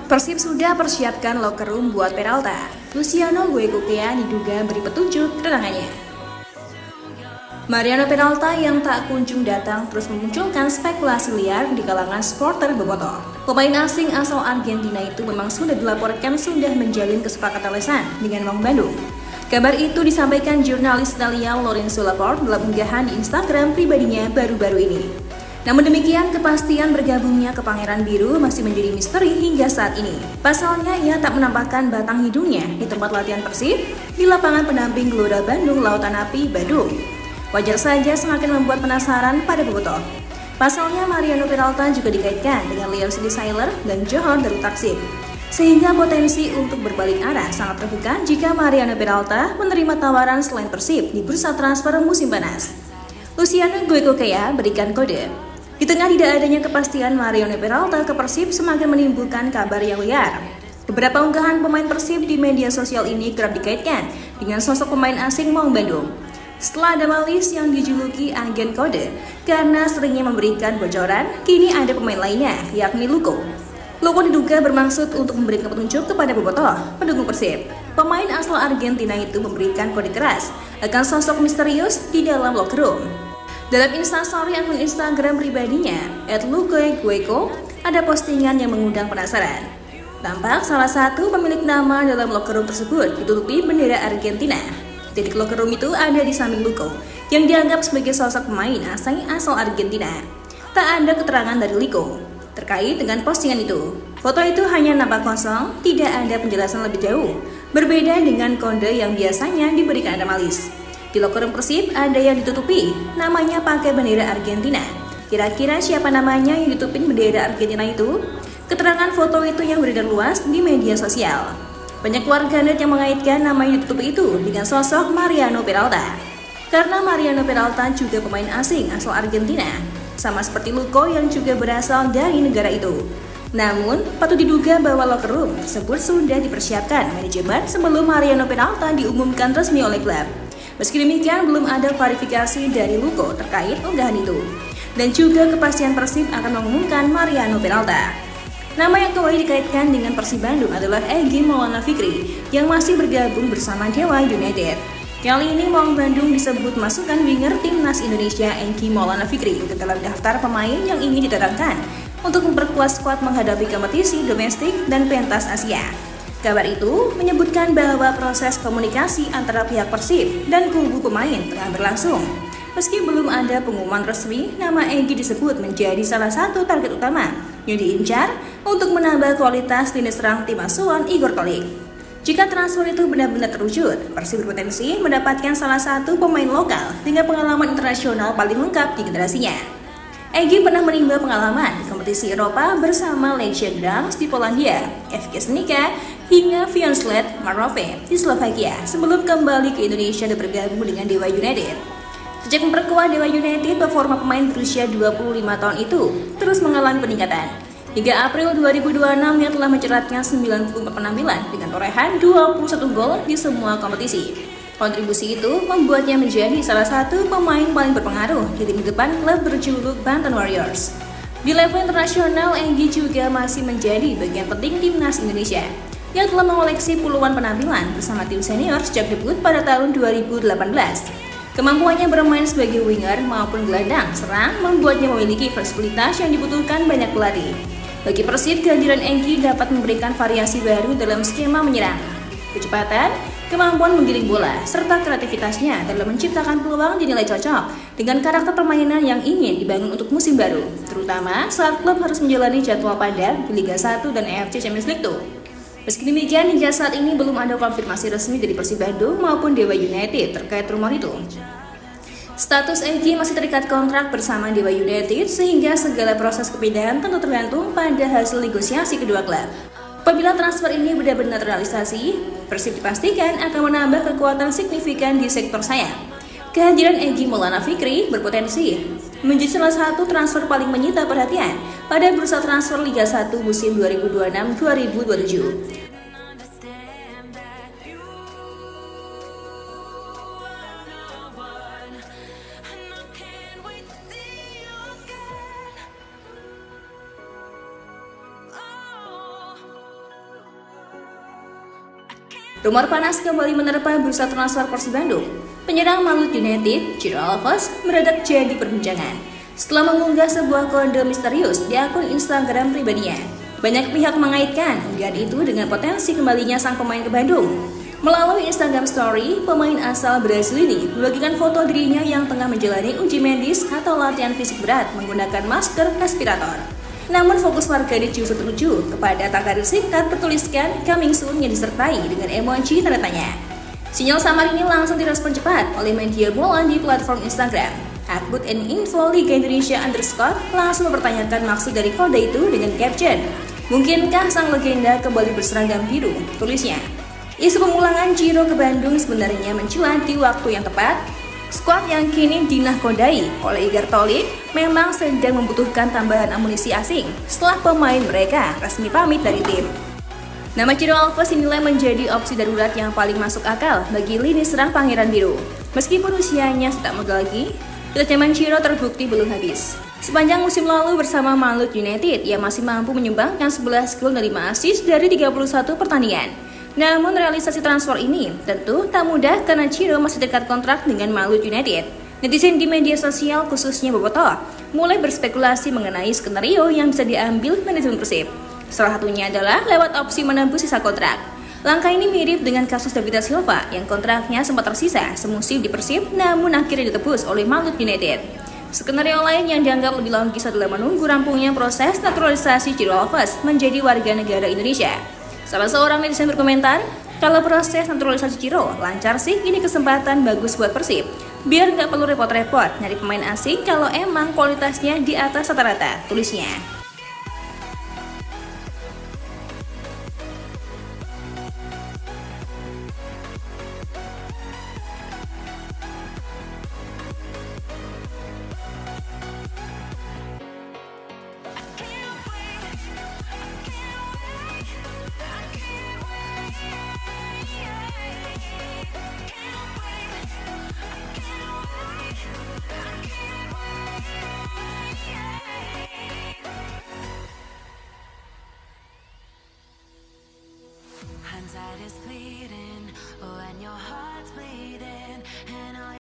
Persib sudah persiapkan locker room buat Peralta. Luciano Guecoquea diduga beri petunjuk kedatangannya. Mariano Peralta yang tak kunjung datang terus memunculkan spekulasi liar di kalangan supporter Bobotoh. Pemain asing asal Argentina itu memang sudah dilaporkan sudah menjalin kesepakatan lesan dengan Maung Bandung. Kabar itu disampaikan jurnalis Italia Lorenzo Laporte dalam unggahan di Instagram pribadinya baru-baru ini. Namun demikian, kepastian bergabungnya ke Pangeran Biru masih menjadi misteri hingga saat ini. Pasalnya, ia tak menampakkan batang hidungnya di tempat latihan Persib di lapangan pendamping Gelora Bandung Lautan Api, Bandung. Wajar saja semakin membuat penasaran pada Bobotoh. Pasalnya, Mariano Peralta juga dikaitkan dengan Leon Sailor dan Johor Darul Taksim. Sehingga potensi untuk berbalik arah sangat terbuka jika Mariano Peralta menerima tawaran selain Persib di bursa transfer musim panas. Luciano Guecoquea berikan kode. Di tengah tidak adanya kepastian Mariano Peralta ke Persib semakin menimbulkan kabar yang liar. Beberapa unggahan pemain Persib di media sosial ini kerap dikaitkan dengan sosok pemain asing Maung Bandung. Setelah ada Malis yang dijuluki agen kode karena seringnya memberikan bocoran, kini ada pemain lainnya yakni Luko. Luko diduga bermaksud untuk memberikan petunjuk kepada Bobotoh, pendukung Persib. Pemain asal Argentina itu memberikan kode keras akan sosok misterius di dalam locker room. Dalam instastory akun Instagram pribadinya, @lukogueco, ada postingan yang mengundang penasaran. Tampak salah satu pemilik nama dalam locker room tersebut ditutupi bendera Argentina. Titik locker room itu ada di samping Luko, yang dianggap sebagai sosok pemain asal Argentina. Tak ada keterangan dari Luko terkait dengan postingan itu. Foto itu hanya nampak kosong, tidak ada penjelasan lebih jauh, berbeda dengan kode yang biasanya diberikan Malis. Di locker room Persib ada yang ditutupi, namanya pakai bendera Argentina. Kira-kira siapa namanya yang ditutupin bendera Argentina itu? Keterangan foto itu yang beredar luas di media sosial. Banyak warganet yang mengaitkan nama yang ditutupi itu dengan sosok Mariano Peralta. Karena Mariano Peralta juga pemain asing asal Argentina, sama seperti Luko yang juga berasal dari negara itu. Namun, patut diduga bahwa locker room tersebut sudah dipersiapkan manajemen sebelum Mariano Peralta diumumkan resmi oleh klub. Meski demikian, belum ada klarifikasi dari Luko terkait unggahan itu. Dan juga kepastian Persib akan mengumumkan Mariano Peralta. Nama yang kembali dikaitkan dengan Persib Bandung adalah Egy Maulana Fikri yang masih bergabung bersama Dewa United. Kali ini Maung Bandung disebut masukkan winger timnas Indonesia Egy Maulana Fikri ke dalam daftar pemain yang ingin didatangkan untuk memperkuat skuad menghadapi kompetisi domestik dan pentas Asia. Kabar itu menyebutkan bahwa proses komunikasi antara pihak Persib dan kubu pemain tengah berlangsung. Meski belum ada pengumuman resmi, nama Egy disebut menjadi salah satu target utama yang diincar untuk menambah kualitas lini serang tim asuhan Igor Tolik. Jika transfer itu benar-benar terwujud, Persib berpotensi mendapatkan salah satu pemain lokal dengan pengalaman internasional paling lengkap di generasinya. Egy pernah menimba pengalaman di kompetisi Eropa bersama Legia Gdańsk di Polandia, FK Srnica, hingga Vionsled Marove di Slovakia sebelum kembali ke Indonesia dan bergabung dengan Dewa United. Sejak memperkuat Dewa United, performa pemain berusia 25 tahun itu terus mengalami peningkatan. Hingga April 2026 ia telah menceratkan 94 penampilan dengan torehan 21 gol di semua kompetisi. Kontribusi itu membuatnya menjadi salah satu pemain paling berpengaruh di tim depan klub berjuluk Banten Warriors. Di level internasional, Egy juga masih menjadi bagian penting timnas Indonesia yang telah mengoleksi puluhan penampilan bersama tim senior sejak debut pada tahun 2018. Kemampuannya bermain sebagai winger maupun gelandang serang membuatnya memiliki fleksibilitas yang dibutuhkan banyak pelatih. Bagi Persib, kehadiran Egy dapat memberikan variasi baru dalam skema menyerang. Kecepatan, kemampuan menggiring bola, serta kreativitasnya dalam menciptakan peluang dinilai cocok dengan karakter permainan yang ingin dibangun untuk musim baru, terutama saat klub harus menjalani jadwal padat di Liga 1 dan AFC Champions League 2. Meski demikian, hingga saat ini belum ada konfirmasi resmi dari Persib Bandung maupun Dewa United terkait rumor itu. Status Egy masih terikat kontrak bersama Dewa United sehingga segala proses kepindahan tentu tergantung pada hasil negosiasi kedua klub. Apabila transfer ini benar-benar terrealisasi, Persib dipastikan akan menambah kekuatan signifikan di sektor sayap. Kehadiran Egy Maulana Fikri berpotensi menjadi salah satu transfer paling menyita perhatian pada bursa transfer Liga 1 musim 2026-2027. Rumor panas kembali menerpa bursa transfer Persib Bandung. Penyerang Malut United, Ciro Alves, mendadak jadi perbincangan setelah mengunggah sebuah kode misterius di akun Instagram pribadinya. Banyak pihak mengaitkan unggahan itu dengan potensi kembalinya sang pemain ke Bandung. Melalui Instagram Story, pemain asal Brasil ini membagikan foto dirinya yang tengah menjalani uji medis atau latihan fisik berat menggunakan masker respirator. Namun fokus warganet justru tertuju kepada tagar singkat bertuliskan coming soon yang disertai dengan emoji tanda tanya. Sinyal samar ini langsung direspon cepat oleh media bola di platform Instagram. @info Liga Indonesia _ langsung mempertanyakan maksud dari kode itu dengan caption, "Mungkinkah sang legenda kembali berseragam biru?" tulisnya. Isu pemulangan Ciro ke Bandung sebenarnya mencuat di waktu yang tepat. Skuad yang kini dinahkodai oleh Igor Tolik memang sedang membutuhkan tambahan amunisi asing setelah pemain mereka resmi pamit dari tim. Nama Ciro Alves dinilai menjadi opsi darurat yang paling masuk akal bagi lini serang Pangeran Biru. Meskipun usianya sudah muda lagi, kecaman Ciro terbukti belum habis. Sepanjang musim lalu bersama Malut United, ia masih mampu menyumbangkan 11 gol dan 5 assist dari 31 pertandingan. Namun realisasi transfer ini tentu tak mudah karena Ciro masih dekat kontrak dengan Malut United. Netizen di media sosial khususnya Bobotoh mulai berspekulasi mengenai skenario yang bisa diambil manajemen Persib. Salah satunya adalah lewat opsi menembus sisa kontrak. Langkah ini mirip dengan kasus David Silva yang kontraknya sempat tersisa semusim di Persib namun akhirnya ditebus oleh Malut United. Skenario lain yang dianggap lebih logis adalah menunggu rampungnya proses naturalisasi Ciro Alves menjadi warga negara Indonesia. Salah seorang netizen berkomentar, kalau proses naturalisasi Ciro lancar sih, ini kesempatan bagus buat Persib. Biar nggak perlu repot-repot nyari pemain asing kalau emang kualitasnya di atas rata-rata, tulisnya. Hindsight is fleeting when your heart's bleeding and all